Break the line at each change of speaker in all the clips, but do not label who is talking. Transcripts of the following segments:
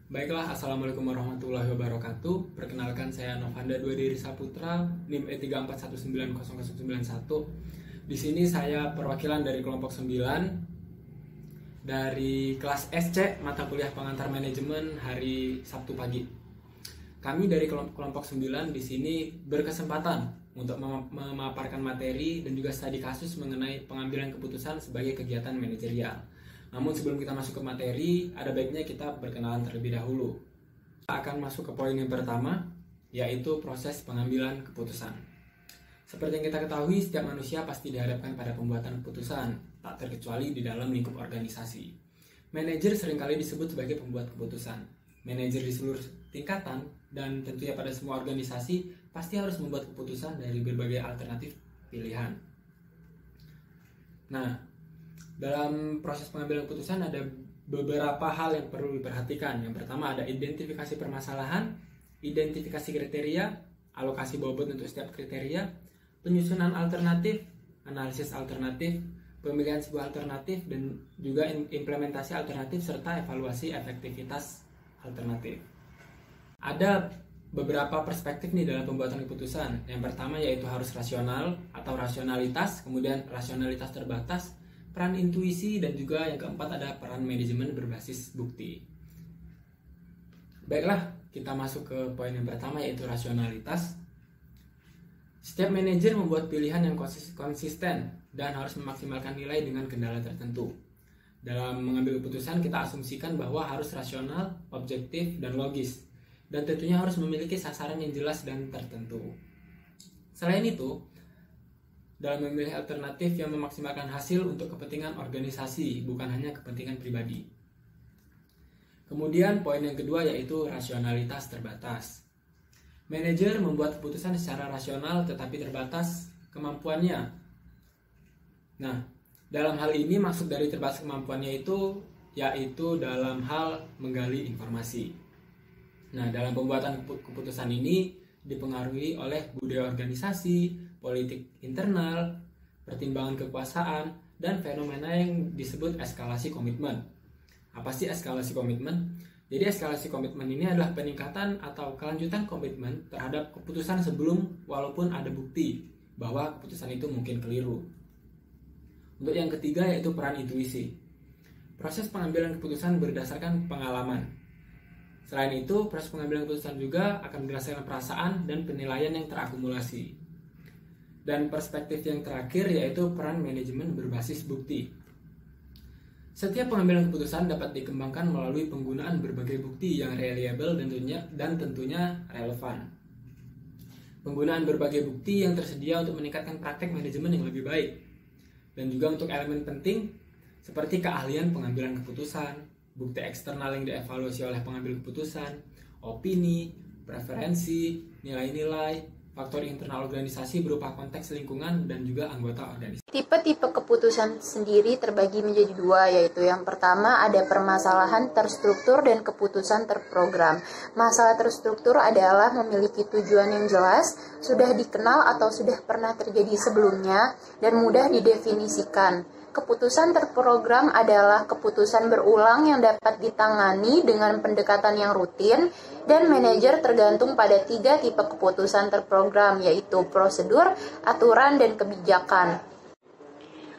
Baiklah, Assalamualaikum warahmatullahi wabarakatuh. Perkenalkan, saya Novanda Dwadiri Saputra, NIM E3419091. Di sini saya perwakilan dari kelompok 9 dari kelas SC mata kuliah pengantar manajemen hari Sabtu pagi. Kami dari kelompok 9 di sini berkesempatan untuk memaparkan materi dan juga studi kasus mengenai pengambilan keputusan sebagai kegiatan manajerial. Namun sebelum kita masuk ke materi, ada baiknya kita berkenalan terlebih dahulu. Kita akan masuk ke poin yang pertama, yaitu proses pengambilan keputusan. Seperti yang kita ketahui, setiap manusia pasti dihadapkan pada pembuatan keputusan, tak terkecuali di dalam lingkup organisasi. Manajer seringkali disebut sebagai pembuat keputusan. Manajer di seluruh tingkatan dan tentunya pada semua organisasi pasti harus membuat keputusan dari berbagai alternatif pilihan. Nah, dalam proses pengambilan keputusan ada beberapa hal yang perlu diperhatikan. Yang pertama ada identifikasi permasalahan, identifikasi kriteria, alokasi bobot untuk setiap kriteria, penyusunan alternatif, analisis alternatif, pemilihan sebuah alternatif, dan juga implementasi alternatif serta evaluasi efektivitas alternatif. Ada beberapa perspektif nih dalam pembuatan keputusan. Yang pertama yaitu harus rasional atau rasionalitas, kemudian rasionalitas terbatas, peran intuisi, dan juga yang keempat ada peran manajemen berbasis bukti. Baiklah, kita masuk ke poin yang pertama yaitu rasionalitas. Setiap manajer membuat pilihan yang konsisten dan harus memaksimalkan nilai dengan kendala tertentu. Dalam mengambil keputusan kita asumsikan bahwa harus rasional, objektif, dan logis, dan tentunya harus memiliki sasaran yang jelas dan tertentu. Selain itu, dalam memilih alternatif yang memaksimalkan hasil untuk kepentingan organisasi, bukan hanya kepentingan pribadi. Kemudian poin yang kedua yaitu rasionalitas terbatas. Manajer membuat keputusan secara rasional tetapi terbatas kemampuannya. Nah, dalam hal ini maksud dari terbatas kemampuannya itu yaitu dalam hal menggali informasi. Nah, dalam pembuatan keputusan ini dipengaruhi oleh budaya organisasi, politik internal, pertimbangan kekuasaan, dan fenomena yang disebut eskalasi komitmen. Apa sih eskalasi komitmen? Jadi eskalasi komitmen ini adalah peningkatan atau kelanjutan komitmen terhadap keputusan sebelum walaupun ada bukti bahwa keputusan itu mungkin keliru. Untuk yang ketiga yaitu peran intuisi. Proses pengambilan keputusan berdasarkan pengalaman. Selain itu, proses pengambilan keputusan juga akan berdasarkan perasaan dan penilaian yang terakumulasi. Dan perspektif yang terakhir yaitu peran manajemen berbasis bukti. Setiap pengambilan keputusan dapat dikembangkan melalui penggunaan berbagai bukti yang reliable dan tentunya relevan. Penggunaan berbagai bukti yang tersedia untuk meningkatkan praktek manajemen yang lebih baik. Dan juga untuk elemen penting seperti keahlian pengambilan keputusan, bukti eksternal yang dievaluasi oleh pengambil keputusan, opini, preferensi, nilai-nilai, faktor internal organisasi berupa konteks lingkungan, dan juga anggota organisasi.
Tipe-tipe keputusan sendiri terbagi menjadi dua, yaitu yang pertama ada permasalahan terstruktur dan keputusan terprogram. Masalah terstruktur adalah memiliki tujuan yang jelas, sudah dikenal atau sudah pernah terjadi sebelumnya, dan mudah didefinisikan. Keputusan terprogram adalah keputusan berulang yang dapat ditangani dengan pendekatan yang rutin, dan manajer tergantung pada 3 tipe keputusan terprogram, yaitu prosedur, aturan, dan kebijakan.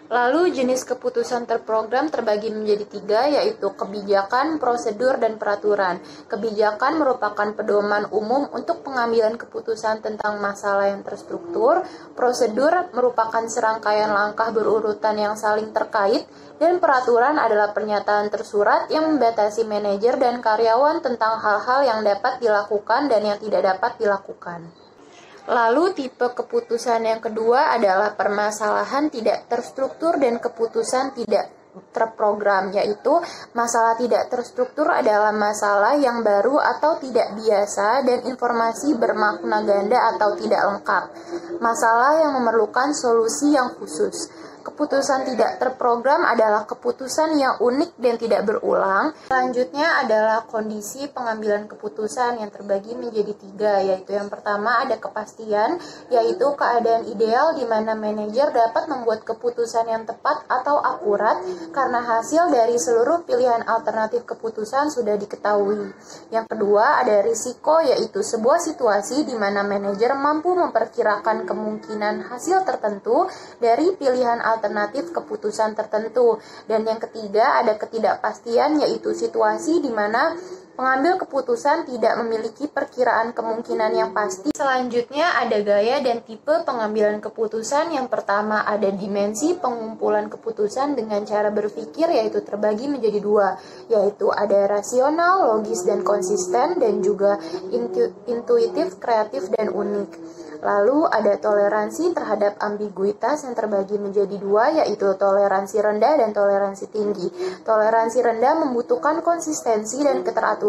Lalu jenis keputusan terprogram terbagi menjadi 3, yaitu kebijakan, prosedur, dan peraturan. Kebijakan merupakan pedoman umum untuk pengambilan keputusan tentang masalah yang terstruktur. Prosedur merupakan serangkaian langkah berurutan yang saling terkait, dan peraturan adalah pernyataan tersurat yang membatasi manajer dan karyawan tentang hal-hal yang dapat dilakukan dan yang tidak dapat dilakukan. Lalu tipe keputusan yang kedua adalah permasalahan tidak terstruktur dan keputusan tidak terprogram, yaitu masalah tidak terstruktur adalah masalah yang baru atau tidak biasa dan informasi bermakna ganda atau tidak lengkap. Masalah yang memerlukan solusi yang khusus. Keputusan tidak terprogram adalah keputusan yang unik dan tidak berulang. Selanjutnya adalah kondisi pengambilan keputusan yang terbagi menjadi 3, yaitu yang pertama ada kepastian, yaitu keadaan ideal di mana manajer dapat membuat keputusan yang tepat atau akurat karena hasil dari seluruh pilihan alternatif keputusan sudah diketahui. Yang kedua ada risiko, yaitu sebuah situasi di mana manajer mampu memperkirakan kemungkinan hasil tertentu dari pilihan alternatif keputusan tertentu. Dan yang ketiga ada ketidakpastian, yaitu situasi di mana pengambil keputusan tidak memiliki perkiraan kemungkinan yang pasti. Selanjutnya ada gaya dan tipe pengambilan keputusan. Yang pertama ada dimensi pengumpulan keputusan dengan cara berpikir, yaitu terbagi menjadi 2, yaitu ada rasional, logis, dan konsisten, dan juga intuitif, kreatif, dan unik. Lalu ada toleransi terhadap ambiguitas yang terbagi menjadi 2, yaitu toleransi rendah dan toleransi tinggi. Toleransi rendah membutuhkan konsistensi dan keteraturan,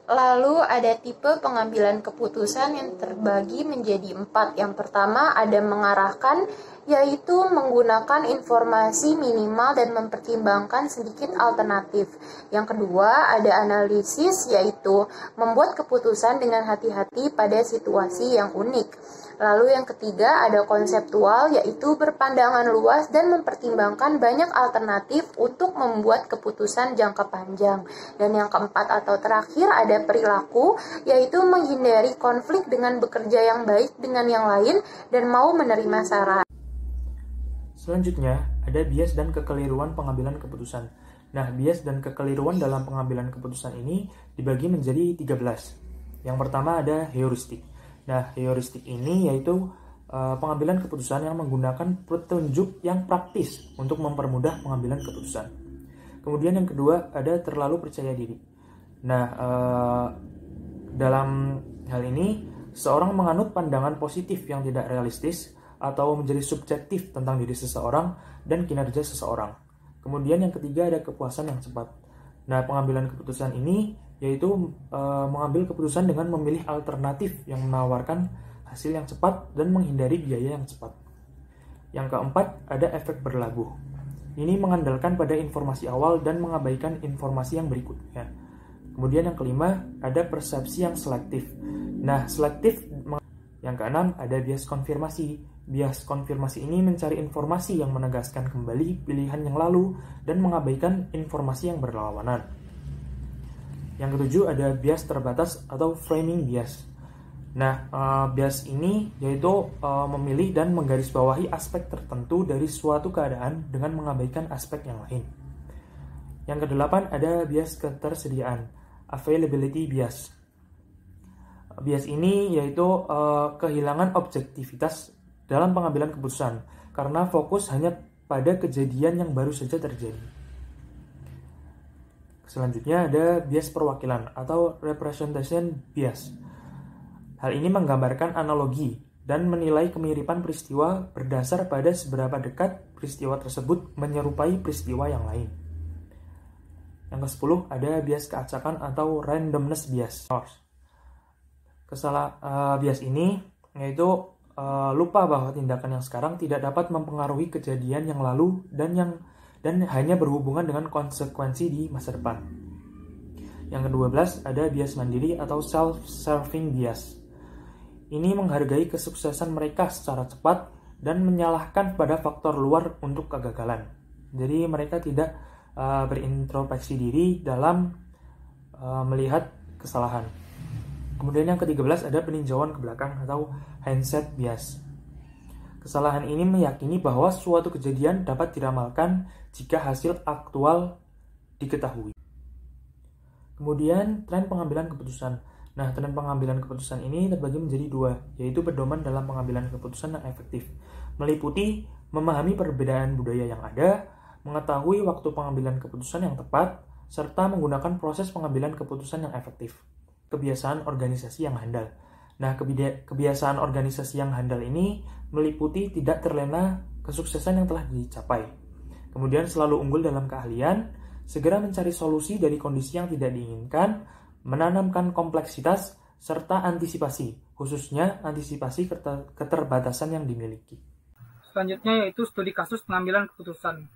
Lalu ada tipe pengambilan keputusan yang terbagi menjadi 4. Yang pertama ada mengarahkan, yaitu menggunakan informasi minimal dan mempertimbangkan sedikit alternatif. Yang kedua ada analisis, yaitu membuat keputusan dengan hati-hati pada situasi yang unik. Lalu yang ketiga ada konseptual, yaitu berpandangan luas dan mempertimbangkan banyak alternatif untuk membuat keputusan jangka panjang. Dan yang keempat atau terakhir ada perilaku, yaitu menghindari konflik dengan bekerja yang baik dengan yang lain dan mau menerima saran.
Selanjutnya ada bias dan kekeliruan pengambilan keputusan. Nah, bias dan kekeliruan dalam pengambilan keputusan ini dibagi menjadi 13. Yang pertama ada heuristik. Nah, heuristik ini yaitu pengambilan keputusan yang menggunakan petunjuk yang praktis untuk mempermudah pengambilan keputusan. Kemudian yang kedua ada terlalu percaya diri. Nah, dalam hal ini seorang menganut pandangan positif yang tidak realistis atau menjadi subjektif tentang diri seseorang dan kinerja seseorang. Kemudian yang ketiga ada kepuasan yang cepat. Nah, pengambilan keputusan ini yaitu mengambil keputusan dengan memilih alternatif yang menawarkan hasil yang cepat dan menghindari biaya yang cepat. Yang keempat ada efek berlabuh. Ini mengandalkan pada informasi awal dan mengabaikan informasi yang berikutnya. Kemudian yang kelima ada persepsi yang selektif. Nah, selektif. Yang keenam ada bias konfirmasi. Bias konfirmasi ini mencari informasi yang menegaskan kembali pilihan yang lalu dan mengabaikan informasi yang berlawanan. Yang ketujuh ada bias terbatas atau framing bias. Nah, bias ini yaitu memilih dan menggarisbawahi aspek tertentu dari suatu keadaan dengan mengabaikan aspek yang lain. Yang kedelapan ada bias ketersediaan, availability bias. Bias ini yaitu kehilangan objektivitas dalam pengambilan keputusan karena fokus hanya pada kejadian yang baru saja terjadi. Selanjutnya ada bias perwakilan atau representation bias. Hal ini menggambarkan analogi dan menilai kemiripan peristiwa berdasar pada seberapa dekat peristiwa tersebut menyerupai peristiwa yang lain. Yang ke-10 ada bias keacakan atau randomness bias. Bias ini yaitu lupa bahwa tindakan yang sekarang tidak dapat mempengaruhi kejadian yang lalu dan hanya berhubungan dengan konsekuensi di masa depan. Yang ke-12 ada bias mandiri atau self-serving bias. Ini menghargai kesuksesan mereka secara cepat dan menyalahkan pada faktor luar untuk kegagalan. Jadi mereka tidak berintrospeksi diri dalam melihat kesalahan. Kemudian yang ke-13 ada peninjauan ke belakang atau hindsight bias. Kesalahan ini meyakini bahwa suatu kejadian dapat diramalkan jika hasil aktual diketahui. Kemudian tren pengambilan keputusan. Nah, tren pengambilan keputusan ini terbagi menjadi 2, yaitu pedoman dalam pengambilan keputusan yang efektif. Meliputi memahami perbedaan budaya yang ada, mengetahui waktu pengambilan keputusan yang tepat, serta menggunakan proses pengambilan keputusan yang efektif. Kebiasaan organisasi yang handal. Nah, kebiasaan organisasi yang handal ini meliputi tidak terlena kesuksesan yang telah dicapai. Kemudian selalu unggul dalam keahlian, segera mencari solusi dari kondisi yang tidak diinginkan, menanamkan kompleksitas, serta antisipasi, khususnya antisipasi keterbatasan yang dimiliki.
Selanjutnya yaitu studi kasus pengambilan keputusan.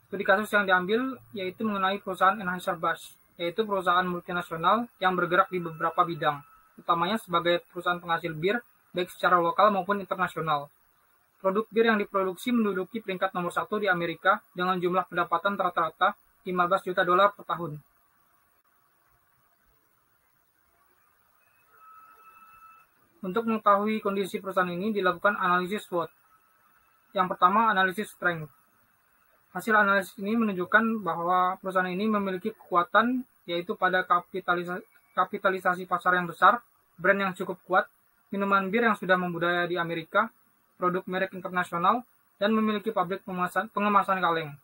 Studi kasus yang diambil yaitu mengenai perusahaan Anheuser-Busch, yaitu perusahaan multinasional yang bergerak di beberapa bidang, utamanya sebagai perusahaan penghasil bir, baik secara lokal maupun internasional. Produk bir yang diproduksi menduduki peringkat nomor 1 di Amerika dengan jumlah pendapatan rata-rata $15 juta per tahun. Untuk mengetahui kondisi perusahaan ini dilakukan analisis SWOT. Yang pertama, analisis strength. Hasil analisis ini menunjukkan bahwa perusahaan ini memiliki kekuatan, yaitu pada kapitalisasi pasar yang besar, brand yang cukup kuat, minuman bir yang sudah membudaya di Amerika, produk merek internasional, dan memiliki pabrik pengemasan kaleng.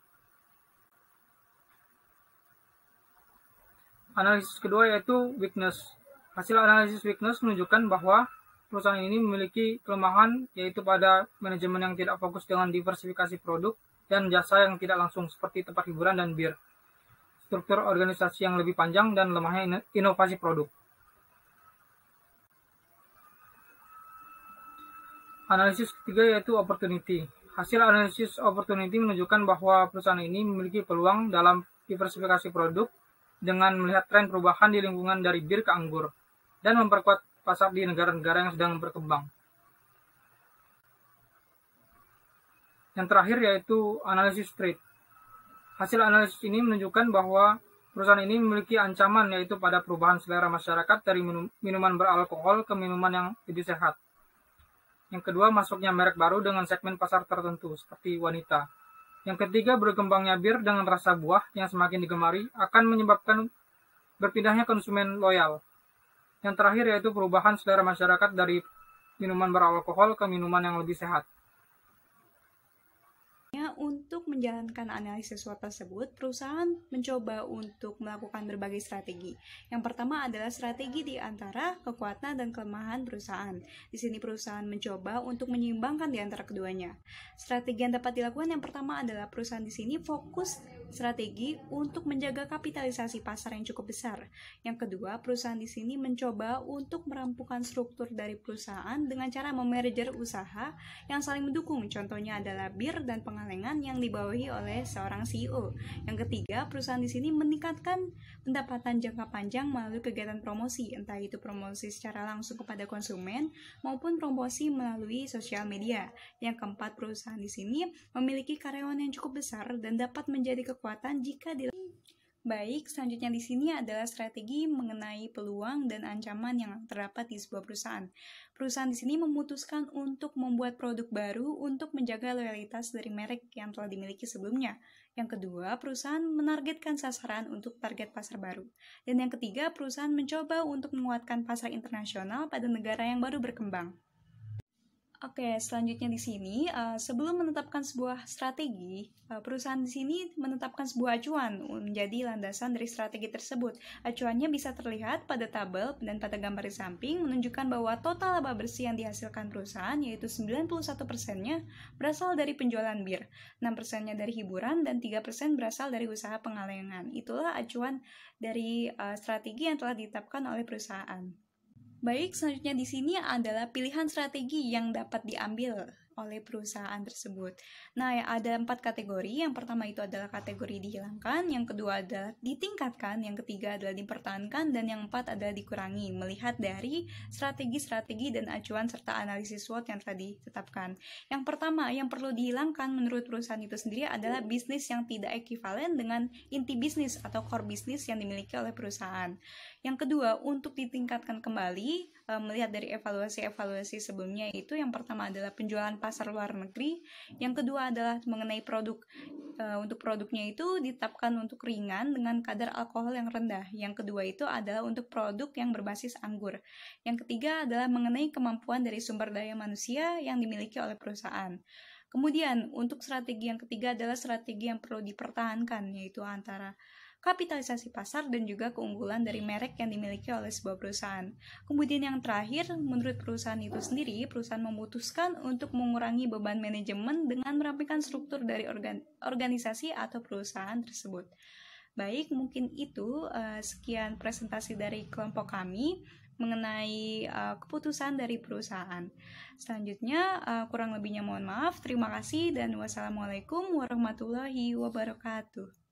Analisis kedua yaitu weakness. Hasil analisis weakness menunjukkan bahwa perusahaan ini memiliki kelemahan, yaitu pada manajemen yang tidak fokus dengan diversifikasi produk dan jasa yang tidak langsung seperti tempat hiburan dan bir, struktur organisasi yang lebih panjang, dan lemahnya inovasi produk. Analisis ketiga yaitu opportunity. Hasil analisis opportunity menunjukkan bahwa perusahaan ini memiliki peluang dalam diversifikasi produk dengan melihat tren perubahan di lingkungan dari bir ke anggur dan memperkuat pasar di negara-negara yang sedang berkembang. Yang terakhir yaitu analisis trade. Hasil analisis ini menunjukkan bahwa perusahaan ini memiliki ancaman, yaitu pada perubahan selera masyarakat dari minuman beralkohol ke minuman yang lebih sehat. Yang kedua, masuknya merek baru dengan segmen pasar tertentu seperti wanita. Yang ketiga, berkembangnya bir dengan rasa buah yang semakin digemari akan menyebabkan berpindahnya konsumen loyal. Yang terakhir yaitu perubahan selera masyarakat dari minuman beralkohol ke minuman yang lebih sehat.
Untuk menjalankan analisis SWOT tersebut, perusahaan mencoba untuk melakukan berbagai strategi. Yang pertama adalah strategi di antara kekuatan dan kelemahan perusahaan. Di sini perusahaan mencoba untuk menyeimbangkan di antara keduanya. Strategi yang dapat dilakukan yang pertama adalah perusahaan di sini fokus strategi untuk menjaga kapitalisasi pasar yang cukup besar. Yang kedua, perusahaan di sini mencoba untuk merampukan struktur dari perusahaan dengan cara memerger usaha yang saling mendukung. Contohnya adalah bir dan pengalengan yang dibawahi oleh seorang CEO. Yang ketiga, perusahaan di sini meningkatkan pendapatan jangka panjang melalui kegiatan promosi, entah itu promosi secara langsung kepada konsumen maupun promosi melalui sosial media. Yang keempat, perusahaan di sini memiliki karyawan yang cukup besar dan dapat menjadi kekuatan jika Baik, selanjutnya di sini adalah strategi mengenai peluang dan ancaman yang terdapat di sebuah perusahaan. Perusahaan di sini memutuskan untuk membuat produk baru untuk menjaga loyalitas dari merek yang telah dimiliki sebelumnya. Yang kedua, perusahaan menargetkan sasaran untuk target pasar baru. Dan yang ketiga, perusahaan mencoba untuk menguatkan pasar internasional pada negara yang baru berkembang. Oke, selanjutnya di sini, sebelum menetapkan sebuah strategi, perusahaan di sini menetapkan sebuah acuan menjadi landasan dari strategi tersebut. Acuannya bisa terlihat pada tabel dan pada gambar di samping, menunjukkan bahwa total laba bersih yang dihasilkan perusahaan, yaitu 91%-nya berasal dari penjualan bir, 6%-nya dari hiburan, dan 3% berasal dari usaha pengalengan. Itulah acuan dari strategi yang telah ditetapkan oleh perusahaan. Baik, selanjutnya di sini adalah pilihan strategi yang dapat diambil oleh perusahaan tersebut. Nah, ada 4 kategori. Yang pertama itu adalah kategori dihilangkan, yang kedua adalah ditingkatkan, yang ketiga adalah dipertahankan, dan yang keempat adalah dikurangi, melihat dari strategi-strategi dan acuan serta analisis SWOT yang telah ditetapkan. Yang pertama, yang perlu dihilangkan menurut perusahaan itu sendiri adalah bisnis yang tidak ekivalen dengan inti bisnis atau core bisnis yang dimiliki oleh perusahaan. Yang kedua, untuk ditingkatkan kembali, melihat dari evaluasi-evaluasi sebelumnya itu, yang pertama adalah penjualan pasar luar negeri, yang kedua adalah mengenai produk. Untuk produknya itu ditetapkan untuk ringan dengan kadar alkohol yang rendah. Yang kedua itu adalah untuk produk yang berbasis anggur. Yang ketiga adalah mengenai kemampuan dari sumber daya manusia yang dimiliki oleh perusahaan. Kemudian, untuk strategi yang ketiga adalah strategi yang perlu dipertahankan, yaitu antara kapitalisasi pasar dan juga keunggulan dari merek yang dimiliki oleh sebuah perusahaan. Kemudian yang terakhir, menurut perusahaan itu sendiri, perusahaan memutuskan untuk mengurangi beban manajemen dengan merapikan struktur dari organisasi atau perusahaan tersebut. Baik, mungkin itu sekian presentasi dari kelompok kami. mengenai keputusan dari perusahaan. Selanjutnya, kurang lebihnya mohon maaf. Terima kasih dan wassalamualaikum warahmatullahi wabarakatuh.